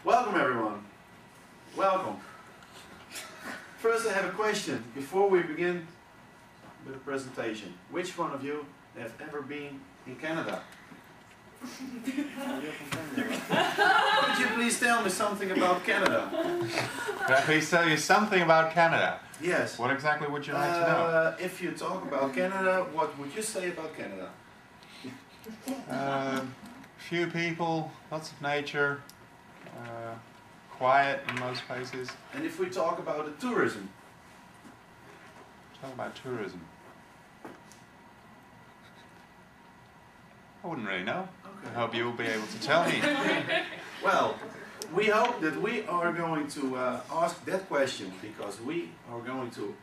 Welcome everyone. Welcome. First I have a question before we begin with the presentation. Which one of you have ever been in Canada? Could you please tell me something about Canada? Can I please tell you something about Canada? Yes. What exactly would you like to know? If you talk about Canada, what would you say about Canada? Few people, lots of nature, quiet in most places. And if we talk about the tourism? Talk about tourism. I wouldn't really know. Okay. I hope you'll be able to tell me. Well, we hope that we are going to ask that question because we are going to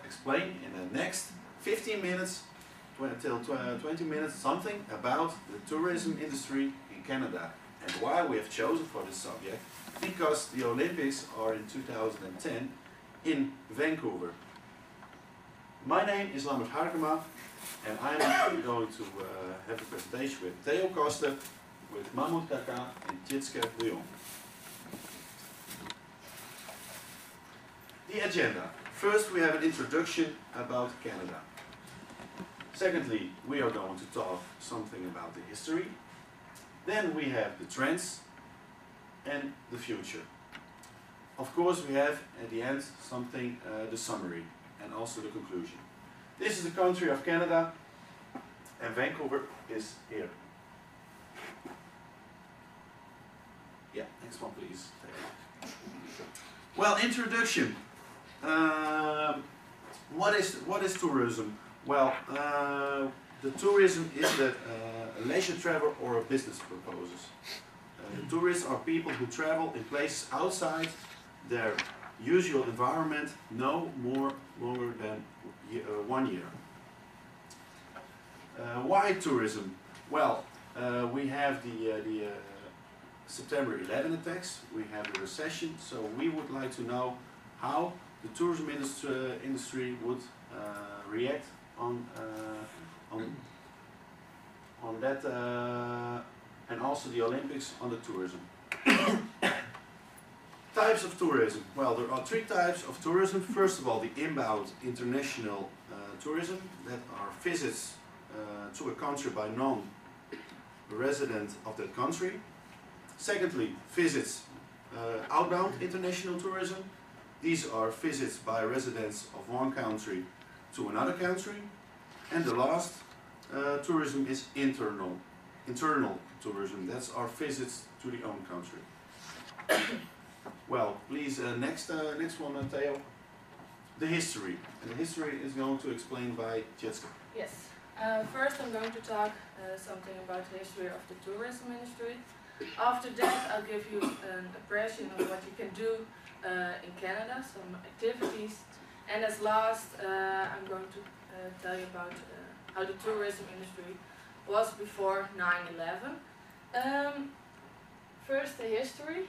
explain in the next 15 minutes till 20 minutes something about the tourism industry in Canada and why we have chosen for this subject, because the Olympics are in 2010 in Vancouver. My name is Lammert and I'm going to have a presentation with Theo, with Mahmoud and Tjitske. The agenda. First we have an introduction about Canada. Secondly, we are going to talk something about the history. Then we have the trends and the future. Of course we have at the end something, the summary and also the conclusion. This is the country of Canada and Vancouver is here. Yeah, next one please. Well, introduction. What is tourism? Well, the tourism is that a leisure travel or a business purposes. The tourists are people who travel in places outside their usual environment no longer than 1 year. Why tourism? Well, we have the September 11 attacks, we have the recession, so we would like to know how the tourism industry would react on that, and also the Olympics on the tourism. Types of tourism. Well, there are 3 types of tourism. First of all, the inbound international tourism, that are visits to a country by non-resident of that country. Secondly, visits outbound international tourism. These are visits by residents of one country to another country. And the last tourism is internal tourism. That's our visits to the own country. Well, please, next one, Theo. The history. And the history is going to explain by Tjitske. Yes. First I'm going to talk something about the history of the tourism industry. After that I'll give you an impression of what you can do in Canada, some activities. And as last I'm going to tell you about how the tourism industry was before 9/11. First the history.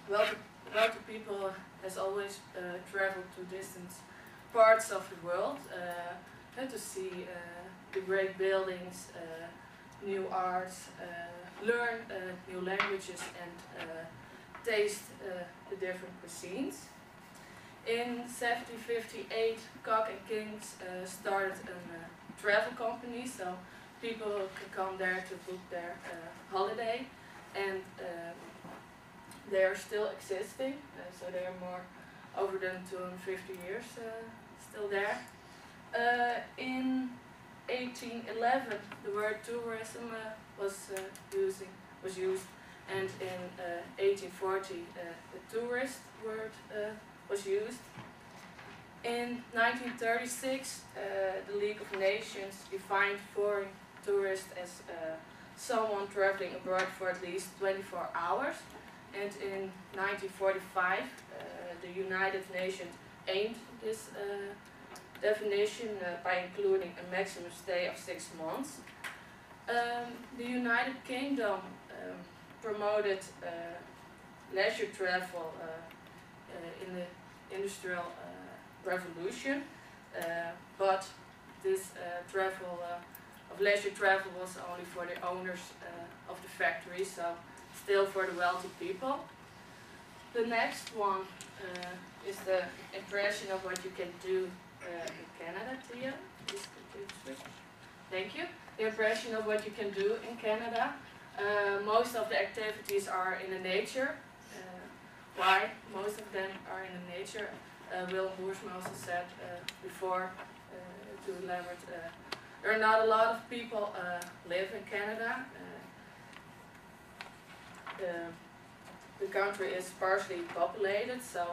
Wealthy people has always traveled to distant parts of the world to see the great buildings, new arts, learn new languages and taste the different cuisines. In 1758, Cock and Kings started a travel company, so people can come there to book their holiday, and they are still existing, so they are more over than 250 years still there. In 1811, the word tourism was used, and in 1840, the tourist word was used. In 1936, the League of Nations defined foreign tourist as someone traveling abroad for at least 24 hours. And in 1945, the United Nations aimed this definition by including a maximum stay of 6 months. The United Kingdom promoted leisure travel in the Industrial Revolution, but this travel of leisure travel was only for the owners of the factory, so still for the wealthy people. The next one is the impression of what you can do in Canada, Theo. Please could you switch? Thank you. The impression of what you can do in Canada. Most of the activities are in the nature. Why? Most of them are in the nature. Willem Boersma also said before to elaborate, there are not a lot of people live in Canada. The country is sparsely populated, so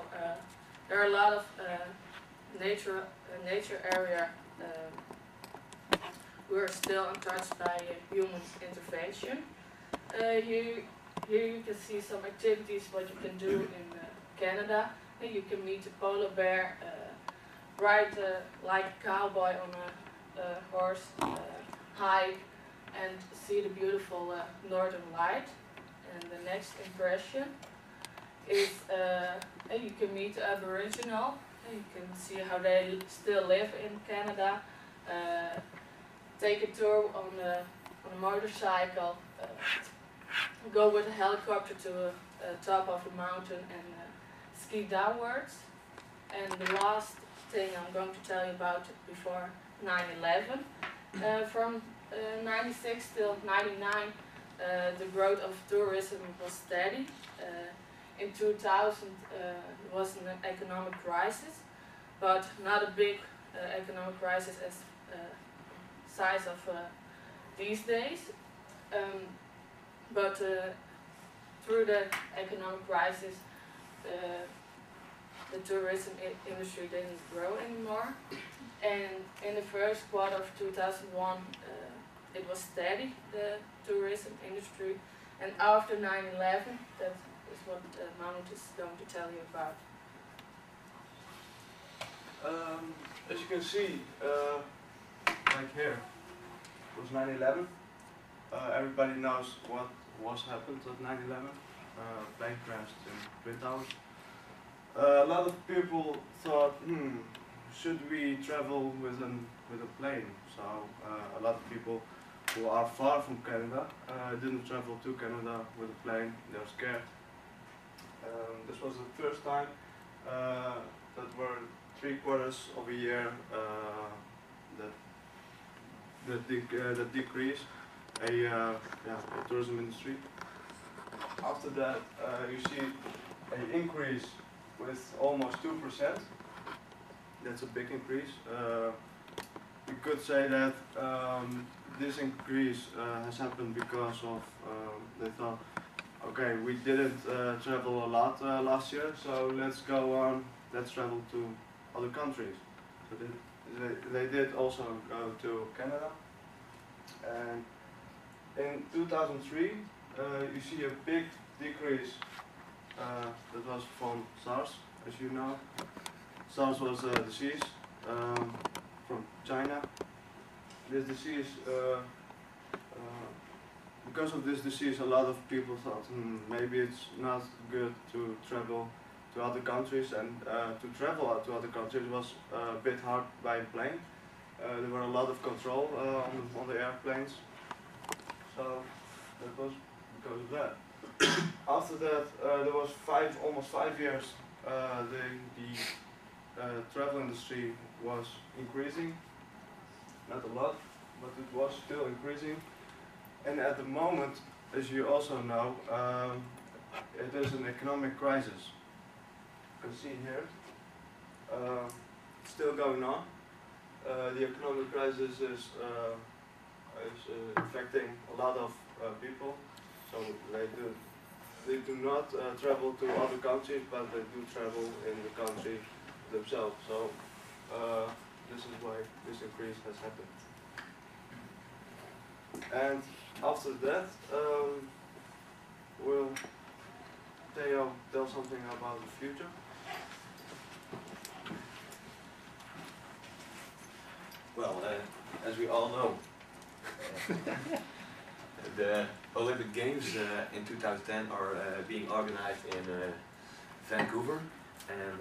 there are a lot of nature area who are still untouched by human intervention. Here you can see some activities what you can do in Canada. You can meet a polar bear, ride like a cowboy on a horse, hike and see the beautiful northern light. And the next impression is you can meet Aboriginal. You can see how they still live in Canada. Take a tour on a motorcycle. Go with a helicopter to the top of the mountain and ski downwards. And the last thing I'm going to tell you about before 9/11. From 96 till 99, the growth of tourism was steady. In 2000 there was an economic crisis, but not a big economic crisis as size of these days. But through the economic crisis, the tourism industry didn't grow anymore. And in the first quarter of 2001, it was steady, the tourism industry. And after 9/11, that is what Mahmoud is going to tell you about. As you can see, like here, it was 9/11. Everybody knows what was happened at 9/11. Plane crashed in Twin Towers. A lot of people thought, should we travel with a plane? So a lot of people who are far from Canada didn't travel to Canada with a plane. They were scared. This was the first time that were 3/4 of a year that decreased the tourism industry. After that, you see an increase with almost 2%. That's a big increase. You could say that this increase has happened because of they thought, okay, we didn't travel a lot last year, so let's go on, let's travel to other countries. So they did also go to Canada. And in 2003, you see a big decrease that was from SARS, as you know. SARS was a disease from China. This disease, because of this disease, a lot of people thought, maybe it's not good to travel to other countries, and to travel to other countries was a bit hard by plane. There were a lot of control on the airplanes, so that was because of that. After that, there was almost 5 years. The travel industry was increasing, not a lot, but it was still increasing. And at the moment, as you also know, it is an economic crisis. You can see here, it's still going on. The economic crisis is affecting a lot of people. So they do not travel to other countries, but they do travel in the country themselves. So this is why this increase has happened. And after that, will Theo tell something about the future? Well, as we all know, the Olympic Games in 2010 are being organized in Vancouver, and